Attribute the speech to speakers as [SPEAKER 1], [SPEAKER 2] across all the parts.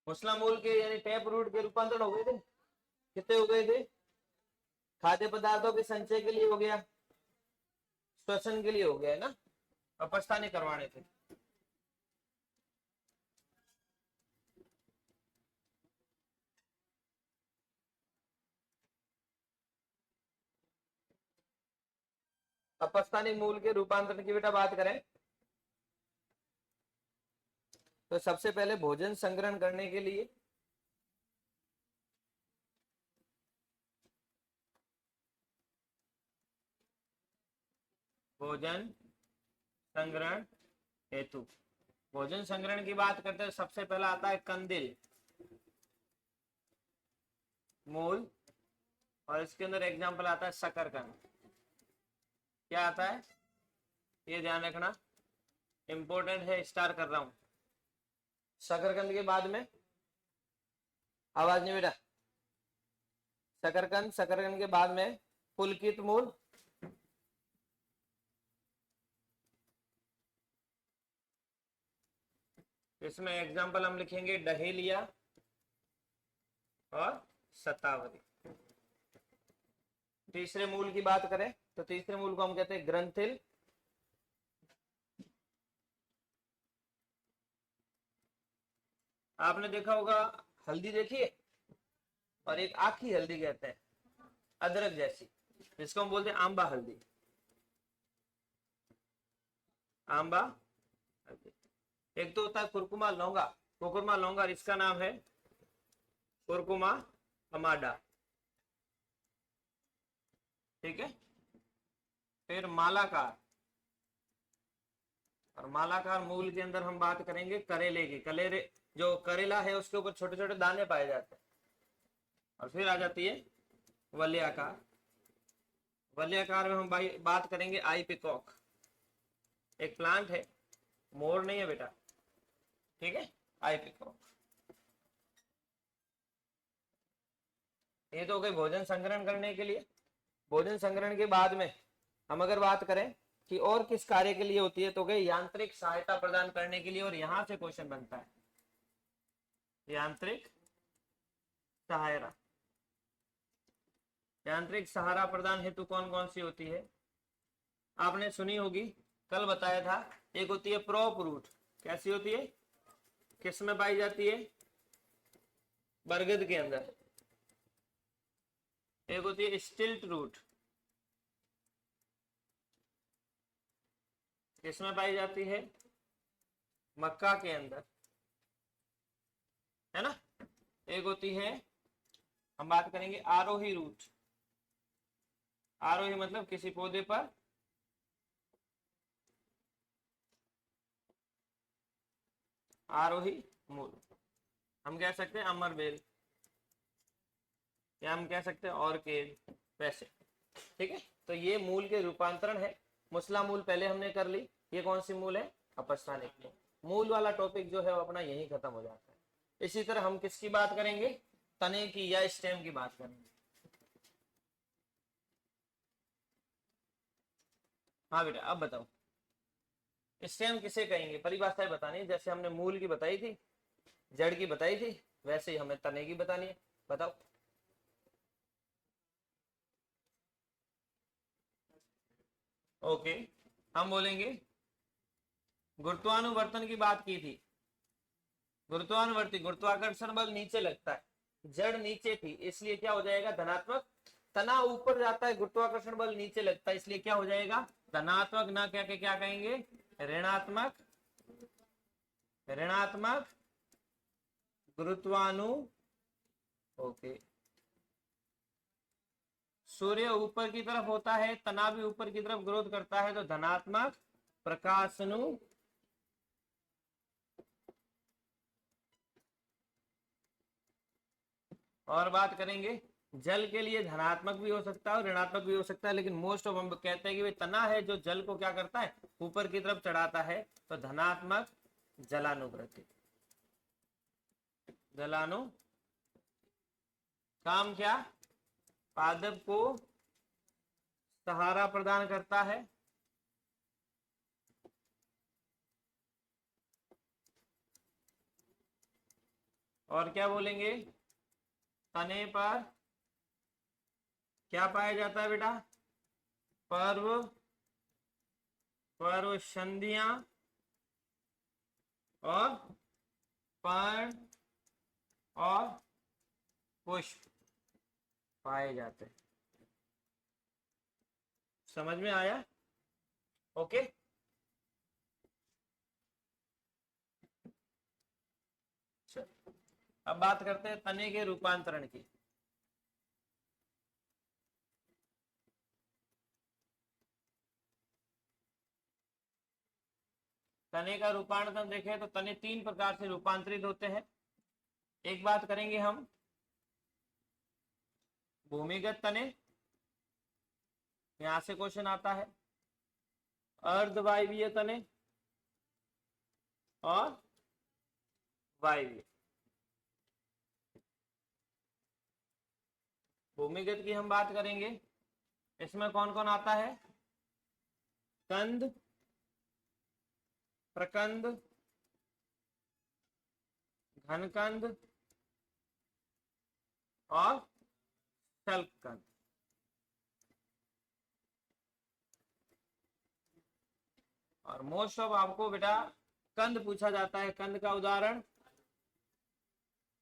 [SPEAKER 1] मुस्ला मूल के यानी टैप रूट के रूपांतरण हो गए थे। कितने हो गए थे? खाद्य पदार्थों के संचय के लिए हो गया, श्वसन के लिए हो गया है ना, अपस्थानिक करवाने थे। अपस्थानिक मूल के रूपांतरण की बेटा बात करें तो सबसे पहले भोजन संग्रहण करने के लिए भोजन संग्रहण हेतु, भोजन संग्रहण की बात करते हैं सबसे पहला आता है कंदिल मूल, और इसके अंदर एग्जाम्पल आता है शकरकंद। क्या आता है ये ध्यान रखना, इंपॉर्टेंट है, स्टार कर रहा हूं। शकरकंद के बाद में आवाज नहीं बेटा, शकरकंद, शकरकंद के बाद में पुलकित मूल, इसमें एग्जाम्पल हम लिखेंगे डहेलिया और शतावरी। तीसरे मूल की बात करें तो तीसरे मूल को हम कहते हैं ग्रंथिल, आपने देखा होगा हल्दी देखिए, और एक आखी हल्दी कहते हैं अदरक जैसी, जिसको हम बोलते हैं आंबा हल्दी, आंबा हल्दी। एक तो होता है कुरकुमा लौंगा, कुकुरमा लौंगा, इसका नाम है कुरकुमा अमाडा, ठीक है। फिर मालाकार, और मालाकार मूल के अंदर हम बात करेंगे करेले की, कलेरे जो करेला है उसके ऊपर छोटे छोटे दाने पाए जाते हैं। और फिर आ जाती है वलयाकार, वलयाकार में हम बात करेंगे आई पिकॉक, एक प्लांट है, मोर नहीं है बेटा, ठीक है, आई पिकॉक। ये तो हो गई भोजन संग्रहण करने के लिए। भोजन संग्रहण के बाद में हम अगर बात करें कि और किस कार्य के लिए होती है तो गई यांत्रिक सहायता प्रदान करने के लिए, और यहां से क्वेश्चन बनता है यांत्रिक सहायता, यांत्रिक सहारा प्रदान हेतु कौन कौन सी होती है आपने सुनी होगी, कल बताया था। एक होती है प्रॉप रूट, कैसी होती है, किस में पाई जाती है, बरगद के अंदर। एक होती है स्टिल्ट रूट, किसमें पाई जाती है, मक्का के अंदर, है ना। एक होती है, हम बात करेंगे आरोही रूट, आरोही मतलब किसी पौधे पर आरोही मूल, हम कह सकते हैं अमरबेल, या हम कह सकते हैं ऑर्किड, वैसे, ठीक है। तो ये मूल के रूपांतरण है। मुस्ला मूल पहले हमने कर ली, ये कौन सी मूल है, अपस्थानिक मूल। मूल वाला टॉपिक जो है वो अपना यही खत्म हो जाता है। इसी तरह हम किसकी बात करेंगे, तने की या स्टेम की बात करेंगे। हाँ बेटा अब बताओ स्टेम किसे कहेंगे, परिभाषाएं बतानी है, जैसे हमने मूल की बताई थी, जड़ की बताई थी, वैसे ही हमें तने की बतानी है। बताओ ओके, हम बोलेंगे गुरुत्वानुवर्तन की बात की थी, गुरुत्वानुवर्ती, गुरुत्वाकर्षण बल नीचे लगता है, जड़ नीचे थी इसलिए क्या हो जाएगा धनात्मक, तना ऊपर जाता है गुरुत्वाकर्षण बल नीचे लगता है इसलिए क्या हो जाएगा धनात्मक, ना क्या के क्या कहेंगे ऋणात्मक, ऋणात्मक गुरुत्वानु, ओके। सूर्य ऊपर की तरफ होता है, तना भी ऊपर की तरफ ग्रोथ करता है, तो धनात्मक प्रकाशनु, और बात करेंगे जल के लिए धनात्मक भी हो सकता है और ऋणात्मक भी हो सकता है, लेकिन मोस्ट ऑफ हम कहते हैं कि भाई तना है जो जल को क्या करता है ऊपर की तरफ चढ़ाता है, तो धनात्मक जलानुवृत्ति, जलानु काम क्या, पादप को सहारा प्रदान करता है और क्या बोलेंगे, तने पर क्या पाया जाता है बेटा, पर्व, पर्व संधियां और पर्ण और पुष्प पाए जाते हैं। समझ में आया? ओके। चल अब बात करते हैं तने के रूपांतरण की। तने का रूपांतरण देखें तो तने 3 प्रकार से रूपांतरित होते हैं। एक बात करेंगे हम भूमिगत तने, यहां से क्वेश्चन आता है, अर्धवायवीय तने और वायवीय। भूमिगत की हम बात करेंगे, इसमें कौन कौन आता है, कंद, प्रकंद, घनकंद और शल्ककंद। और मोस्ट ऑफ आपको बेटा कंद पूछा जाता है। कंद का उदाहरण,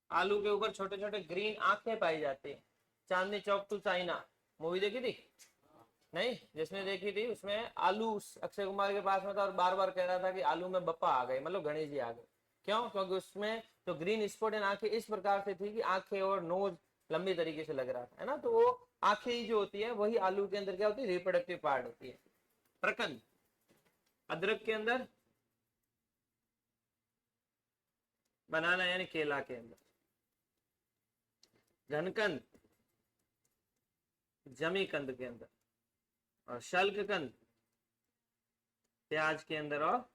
[SPEAKER 1] आलू के ऊपर छोटे छोटे ग्रीन आंखें पाई जाती है। Chandni Chowk to China movie देखी थी? नहीं, जिसने देखी थी उसमें आलू अक्षय कुमार के पास में था और बार बार कह रहा था कि आलू में बप्पा आ गए, मतलब गणेश जी आ गए। क्यों? क्योंकि उसमें जो ग्रीन स्पॉट एंड आंखें इस प्रकार से थी कि आंखें और नोज लंबी तरीके से लग रहा था, है ना। तो वो आंखें ही जो होती है वही आलू के अंदर क्या होती है, रिप्रोडक्टिव पार्ट होती है। प्रकंद, अदरक के अंदर, बनाना यानी केला के अंदर। घनकंद, जमीकंद के अंदर। और शल्ककंद, प्याज के अंदर और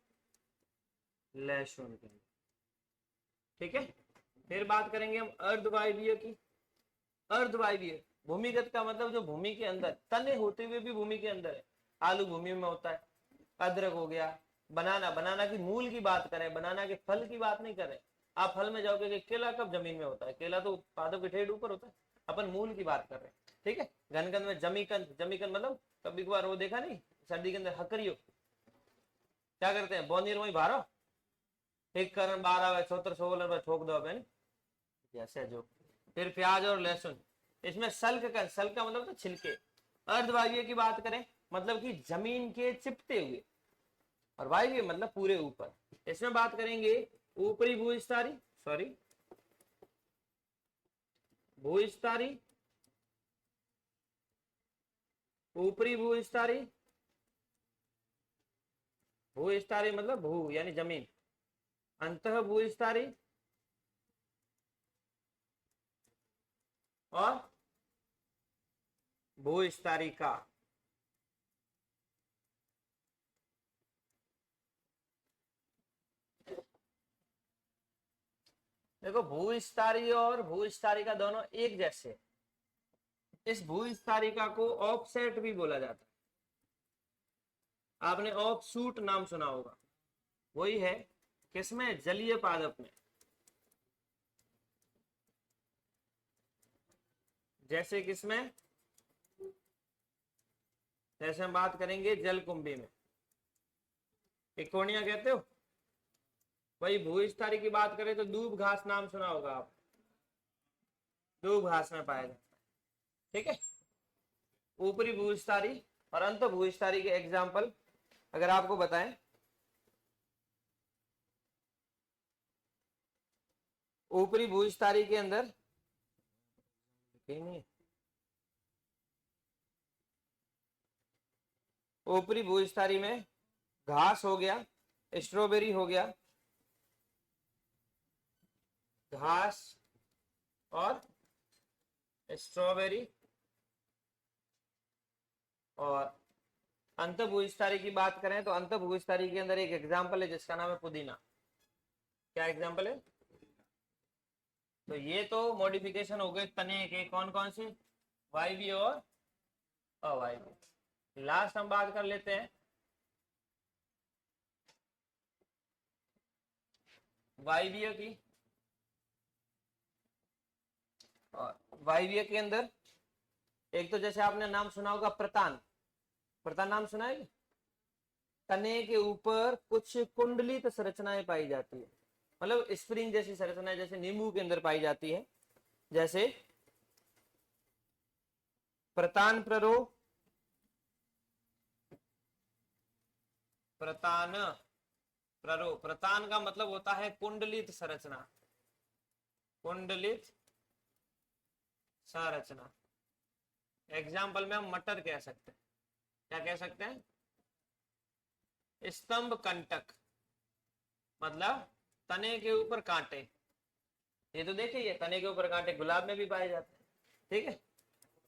[SPEAKER 1] लहसुन के अंदर। ठीक है। फिर बात करेंगे हम अर्धवायवीय की। अर्धवायवीय, भूमिगत का मतलब जो भूमि के अंदर, तने होते हुए भी भूमि के अंदर है। आलू भूमि में होता है, अदरक हो गया, बनाना, बनाना की मूल की बात करें, बनाना के फल की बात नहीं करें। आप फल में जाओगे कि केला कब जमीन में होता है, केला तो पादप के ठेठ ऊपर होता है। अपन मूल की बात कर रहे हैं, ठीक है। घनकंद में जमीकंद, जमीकंद मतलब कभी कभार वो देखा नहीं, सर्दी के अंदर हकरियो क्या करते हैं, बोनीर वही भारो ठीक कर 12 76 16 पर ठोक दो जैसे जो। फिर प्याज और लहसुन, इसमें सल्क का, सल्क का मतलब तो छिलके। अर्धवायवीय की बात करें मतलब कि जमीन के चिपटे हुए, और वायवीय मतलब पूरे ऊपर। इसमें बात करेंगे ऊपरी भूविस्तारी, सॉरी भूविस्तारी, ऊपरी भूविस्तारी, भूविस्तारी मतलब भू यानी जमीन, अंतः भूविस्तारी और भूविस्तारी का। देखो भूविस्तारी और भूविस्तारिका दोनों एक जैसे। इस भूविस्तारिका को ऑफसेट भी बोला जाता है। आपने ऑफशूट नाम सुना होगा, वही है किसमें, जलीय पादप में। जैसे किसमें, जैसे हम बात करेंगे जलकुंभी में, इकोनिया कहते हो। वही भूविस्तारी की बात करें तो दूब घास नाम सुना होगा आप, दूब घास में पाया जाता है। ठीक है। ऊपरी भूविस्तारी और अंत भूविस्तारी के एग्जाम्पल अगर आपको बताएं, ऊपरी भूविस्तारी के अंदर नहीं, ऊपरी भूविस्तारी में घास हो गया, स्ट्रॉबेरी हो गया, घास और स्ट्रॉबेरी। और अंत भूविस्तारी की बात करें तो अंत भूविस्तारी के अंदर एक एग्जाम्पल है जिसका नाम है पुदीना। क्या एग्जाम्पल है? तो ये तो मॉडिफिकेशन हो गए तने के, कौन कौन से, वायवीय और अवायवीय। लास्ट हम बात कर लेते हैं वायवीय की। और वायवीय के अंदर एक तो जैसे आपने नाम सुना होगा प्रतान, प्रतान नाम सुना है? तने के ऊपर कुछ कुंडलित संरचनाएं पाई जाती है, मतलब स्प्रिंग जैसी संरचनाएं जैसे नींबू के अंदर पाई जाती है, जैसे प्रतान प्ररो, प्रतान प्ररो। प्रतान का मतलब होता है कुंडलित संरचना, कुंडलित संरचना। एग्जाम्पल में हम मटर कह सकते हैं, क्या कह सकते हैं? स्तंभ कंटक, मतलब तने के ऊपर कांटे। ये तो देखिए तने के ऊपर कांटे गुलाब में भी पाए जाते हैं, ठीक है।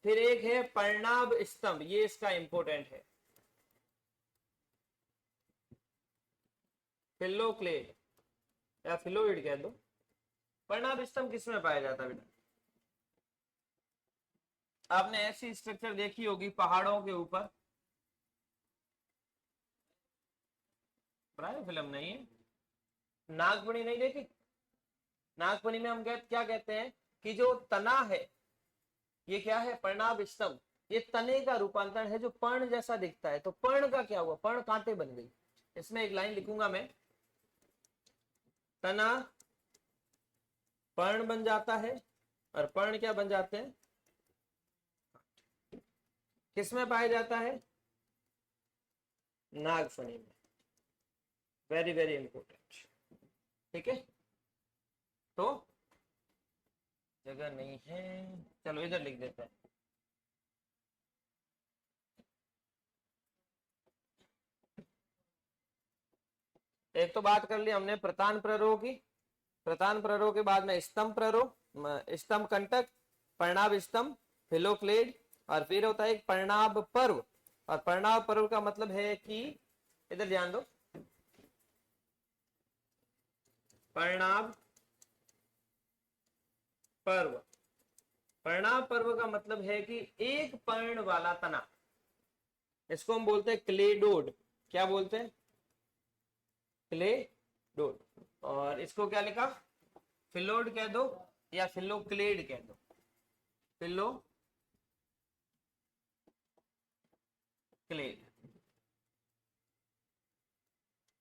[SPEAKER 1] फिर एक है पर्णाभ स्तंभ, ये इसका इंपोर्टेंट है, फिलोक्लेड या फिलोइड कह दो। पर्णाभ स्तंभ किसमें पाया जाता है बेटा? आपने ऐसी स्ट्रक्चर देखी होगी पहाड़ों के ऊपर, फिल्म नहीं है, नागमणि नहीं देखी? नागमणि में हम क्या कहते हैं कि जो तना है ये क्या है? पर्णाभ स्तंभ। ये तने का रूपांतरण है जो पर्ण जैसा दिखता है, तो पर्ण का क्या हुआ? पर्ण कांटे बन गई। इसमें एक लाइन लिखूंगा मैं, तना पर्ण बन जाता है और पर्ण क्या बन जाते हैं? किसमें पाया जाता है? नागफनी में। वेरी वेरी इंपोर्टेंट, ठीक है। तो जगह नहीं है, चलो इधर लिख देते हैं। एक तो बात कर ली हमने प्रतान प्ररोह की, प्रतान प्ररोह के बाद में स्तंभ प्ररोह, स्तंभ कंटक, पर्णाभ स्तंभ, फिलोक्लेड, और फिर होता है एक पर्णाभ पर्व। और पर्णाभ पर्व का मतलब है कि, इधर ध्यान दो, पर्णाभ पर्व, पर्णाभ पर्व का मतलब है कि एक पर्ण वाला तना, इसको हम बोलते हैं क्लेडोड। क्या बोलते हैं? क्लेडोड। और इसको क्या लिखा? फिलोड कह दो या फिलोक्लेड कह दो, फिलोक्लेड।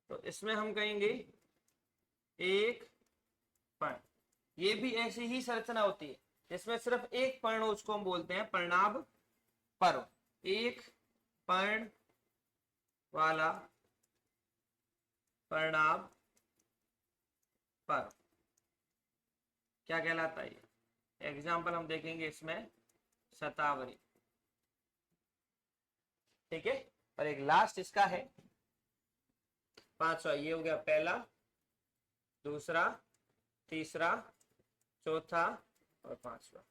[SPEAKER 1] तो इसमें हम कहेंगे एक पर्ण, ये भी ऐसी ही संरचना होती है जिसमें सिर्फ एक पर्ण हो, उसको हम बोलते हैं पर्णाभ पर्व। एक पर्ण वाला पर्णाभ पर्व क्या कहलाता है? एग्जाम्पल हम देखेंगे इसमें शतावरी, ठीक है। और एक लास्ट इसका है 500, ये हो गया पहला, दूसरा, तीसरा, चौथा और पांचवा।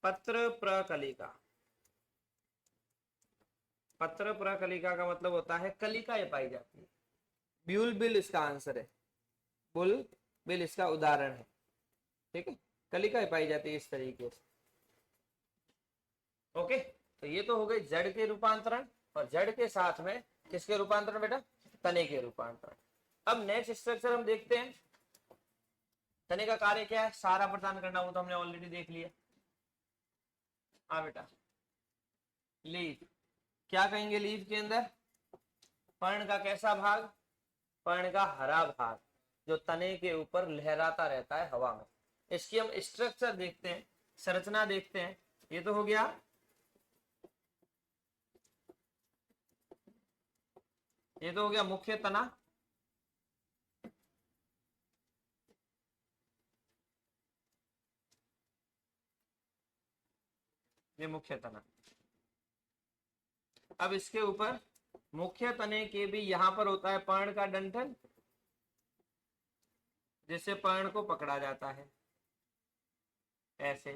[SPEAKER 1] पत्र प्रकलिका। पत्र प्रकलिका का मतलब होता है कलिकाएं पाई जाती है। ब्यूल बिल इसका आंसर है, बुल बिल इसका उदाहरण है, ठीक है। कलिकाएं पाई जाती है इस तरीके से, ओके। तो ये तो हो गई जड़ के रूपांतरण, और जड़ के साथ में किसके रूपांतरण बेटा? तने के रूपांतरण। अब नेक्स्ट स्ट्रक्चर हम देखते हैं, तने का कार्य क्या है? सारा प्रदान करना, वो तो हमने ऑलरेडी देख लिया। हाँ बेटा, लीफ, क्या कहेंगे लीफ के अंदर? पर्ण का कैसा भाग? पर्ण का हरा भाग, जो तने के ऊपर लहराता रहता है हवा में। इसकी हम स्ट्रक्चर देखते हैं, संरचना देखते हैं। ये तो हो गया मुख्य तना, ये मुख्य तना। अब इसके ऊपर मुख्य तने के भी यहां पर होता है पर्ण का डंठल, जिससे पर्ण को पकड़ा जाता है ऐसे।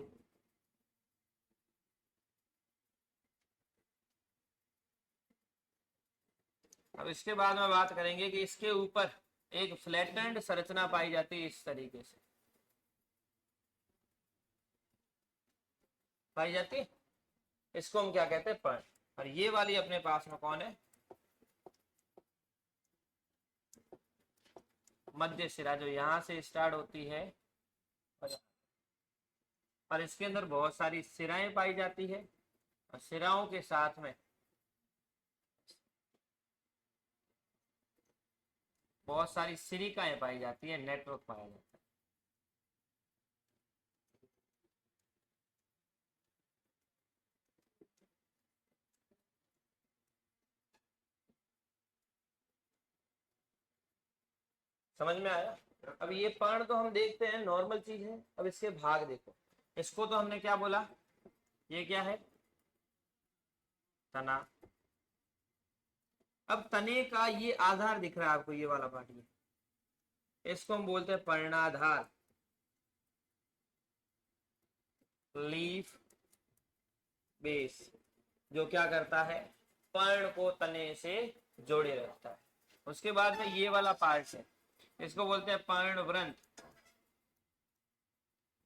[SPEAKER 1] अब इसके बाद में बात करेंगे कि इसके ऊपर एक फ्लैटेंड संरचना पाई जाती है, इस तरीके से पाई जाती है। इसको हम क्या कहते हैं? पर्ण। और ये वाली अपने पास में कौन है? मध्य शिरा, जो यहां से स्टार्ट होती है और इसके अंदर बहुत सारी सिराएं पाई जाती है, और सिराओं के साथ में बहुत सारी सिरिकाएं पाई जाती है, नेटवर्क पाया जाता है। समझ में आया? अब ये पर्ण तो हम देखते हैं नॉर्मल चीज है, अब इसके भाग देखो। इसको तो हमने क्या बोला, ये क्या है, तना। अब तने का ये आधार दिख रहा है आपको, ये वाला पार्ट, ये इसको हम बोलते हैं पर्णाधार, लीफ बेस, जो क्या करता है, पर्ण को तने से जोड़े रखता है। उसके बाद में ये वाला पार्ट है, इसको बोलते हैं पर्णवृंत,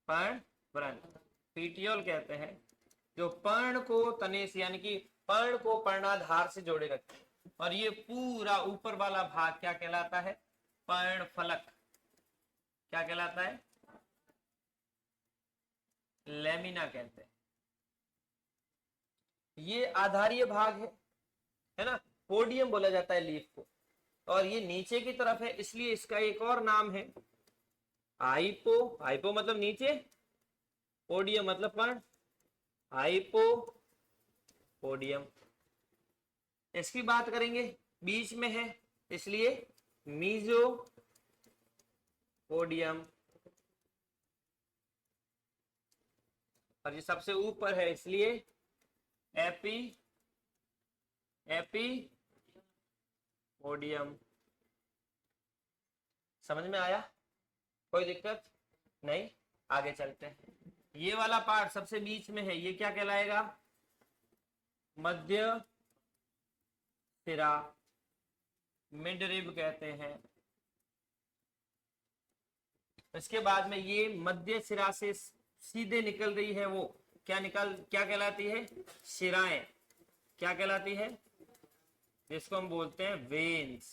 [SPEAKER 1] पर्णवृंत पीटियोल कहते हैं, जो पर्ण को तने से यानी कि पर्ण को पर्णाधार से जोड़े रखते हैं। और ये पूरा ऊपर वाला भाग क्या कहलाता है, पर्ण फलक। क्या कहलाता है, लेमिना कहते हैं। ये आधारीय भाग है ना, पोडियम बोला जाता है लीफ को। और ये नीचे की तरफ है, इसलिए इसका एक और नाम है हाइपो, हाइपो मतलब नीचे, पोडियम मतलब पर्ण, हाइपो पोडियम। इसकी बात करेंगे, बीच में है इसलिए मीजो पोडियम, और ये सबसे ऊपर है इसलिए एपी, एपी पोडियम। समझ में आया? कोई दिक्कत नहीं, आगे चलते हैं। ये वाला पार्ट सबसे बीच में है, ये क्या कहलाएगा, मध्य सिरा, मिड रिब कहते हैं। इसके बाद में ये मध्य सिरा से सीधे निकल रही है, वो क्या कहलाती है, शिराएं। क्या कहलाती है, जिसको हम बोलते हैं वेन्स।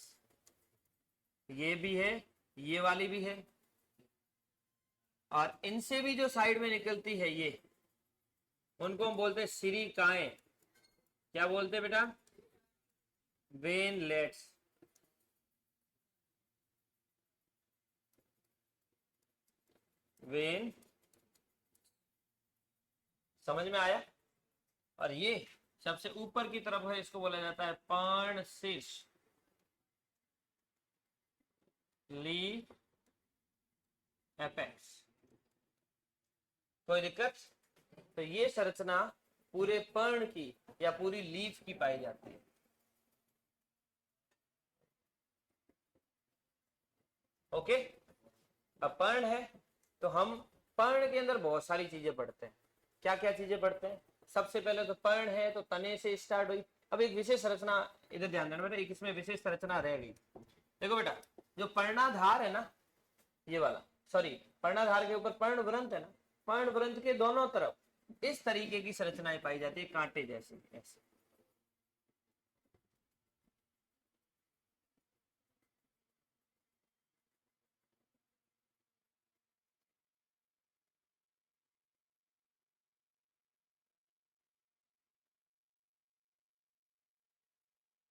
[SPEAKER 1] ये भी है, ये वाली भी है, और इनसे भी जो साइड में निकलती है ये, उनको हम बोलते हैं सिरिकाएं। क्या बोलते हैं बेटा, वेनलेट्स। वेन, समझ में आया? और ये सबसे ऊपर की तरफ है, इसको बोला जाता है पर्णशिश, लीफ एपेक्स। कोई दिक्कत? तो ये संरचना पूरे पर्ण की या पूरी लीफ की पाई जाती है। ओके, अब पर्ण है तो हम पर्ण के अंदर बहुत सारी चीजें पढ़ते हैं। क्या क्या चीजें पढ़ते हैं? सबसे पहले तो पर्ण है तो तने से स्टार्ट हुई। अब एक विशेष संरचना इधर ध्यान देना बेटा, एक इसमें विशेष संरचना रह गई। देखो बेटा, जो पर्णाधार है ना, ये वाला, सॉरी, पर्णाधार के ऊपर पर्णवृंत है ना, पर्णवृंत के दोनों तरफ इस तरीके की संरचनाएं पाई जाती है, कांटे जैसी, ऐसे।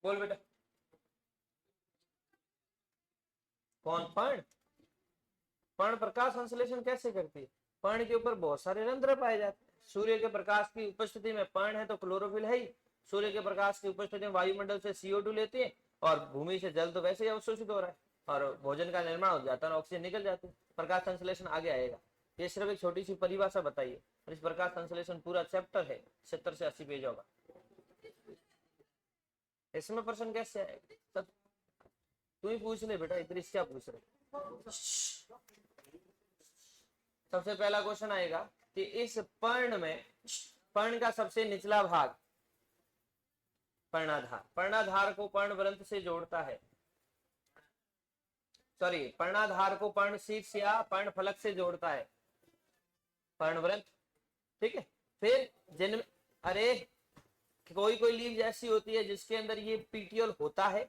[SPEAKER 1] बोल बेटा, कौन? पर्ण। पर्ण प्रकाश संश्लेषण कैसे करती है? पर्ण के ऊपर बहुत सारे रंध्र पाए जाते हैं। सूर्य के प्रकाश की उपस्थिति में, पर्ण है तो क्लोरोफिल है ही, सूर्य के प्रकाश की उपस्थिति में वायुमंडल से CO2 लेती है, और भूमि से जल तो वैसे ही अवशोषित हो रहा है, और भोजन का निर्माण हो जाता है और ऑक्सीजन निकल जाती है। प्रकाश संश्लेषण आगे आएगा, ये सिर्फ एक छोटी सी परिभाषा बताइए। और इस प्रकाश संश्लेषण पूरा चैप्टर है, 70 से 80 पेज होगा। इसमें प्रश्न कैसे आएगा? तू ही पूछ ले बेटा, इतनी क्या पूछ रहे? सबसे पहला क्वेश्चन आएगा कि इस पर्ण में, पर्ण का सबसे निचला भाग पर्णाधार, पर्णाधार को पर्णवृंत से जोड़ता है, सॉरी, पर्णाधार को पर्णशीर्ष या पर्णफलक से जोड़ता है, पर्णवृंत। ठीक है, फिर जिनमें, अरे कोई कोई लीफ जैसी होती है जिसके अंदर ये पीटियोल होता है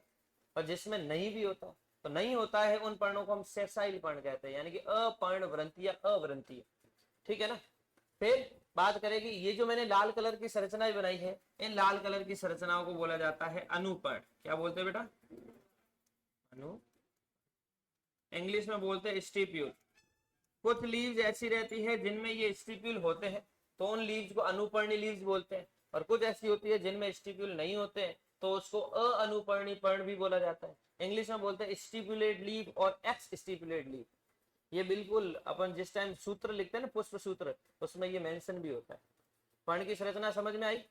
[SPEAKER 1] और जिसमें नहीं भी होता, तो नहीं होता है उन पर्णों को हम सेसाइल पर्ण कहते हैं, यानी कि अपर्णवृंतीय, अवृंतीय। ठीक है ना? फिर बात करेंगे, ये जो मैंने लाल कलर की संरचनाएं बनाई है, इन लाल कलर की संरचनाओं को बोला जाता है अनुपर्ण। क्या बोलते हैं बेटा? अनु, इंग्लिश में बोलते हैं स्टिप्यूल। कुछ लीव्स ऐसी रहती है जिनमें ये स्टिप्यूल होते हैं, तो उन लीव्स को अनुपर्णी लीव्स बोलते हैं। और कुछ ऐसी होती है जिनमें स्टिप्यूल नहीं होते हैं, तो उसको अनुपर्णी पर्ण भी बोला जाता है। इंग्लिश में बोलते हैं स्टिपुलेट लीव और एक्स स्टिपुलेट लीव। ये बिल्कुल अपन जिस टाइम सूत्र लिखते हैं ना, पुष्प सूत्र, उसमें ये मेंशन भी होता है। पर्ण की संरचना समझ में आई?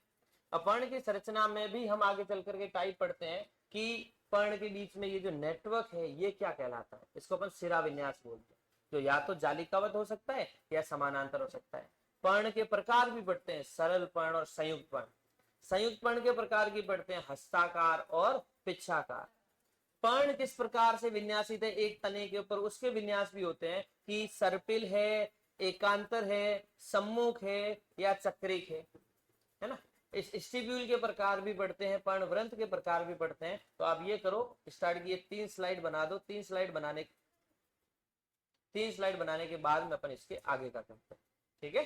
[SPEAKER 1] अपर्ण की संरचना में भी हम आगे चल करके टाइप पढ़ते हैं कि पर्ण के बीच में ये जो नेटवर्क है ये क्या कहलाता है। इसको अपन शिरा विन्यास बोलते हैं, जो या तो जालिकावत हो सकता है या समानांतर हो सकता है। पर्ण के प्रकार भी पढ़ते हैं, सरल पर्ण और संयुक्त पर्ण। संयुक्त पर्ण के प्रकार की पढ़ते हैं, हस्ताकार और पिच्छाकार। पर्ण किस प्रकार से विन्यासित है एक तने के ऊपर, उसके विन्यास भी होते हैं कि सर्पिल है, एकांतर है, सम्मुख है या चक्रिक है ना। इस स्टिप्यूल के प्रकार भी पढ़ते हैं, पर्णवृंत के प्रकार भी पढ़ते हैं। तो आप ये करो, स्टार्ट किए, 3 स्लाइड बना दो। 3 स्लाइड बनाने के बाद में अपन इसके आगे का करते हैं, ठीक है।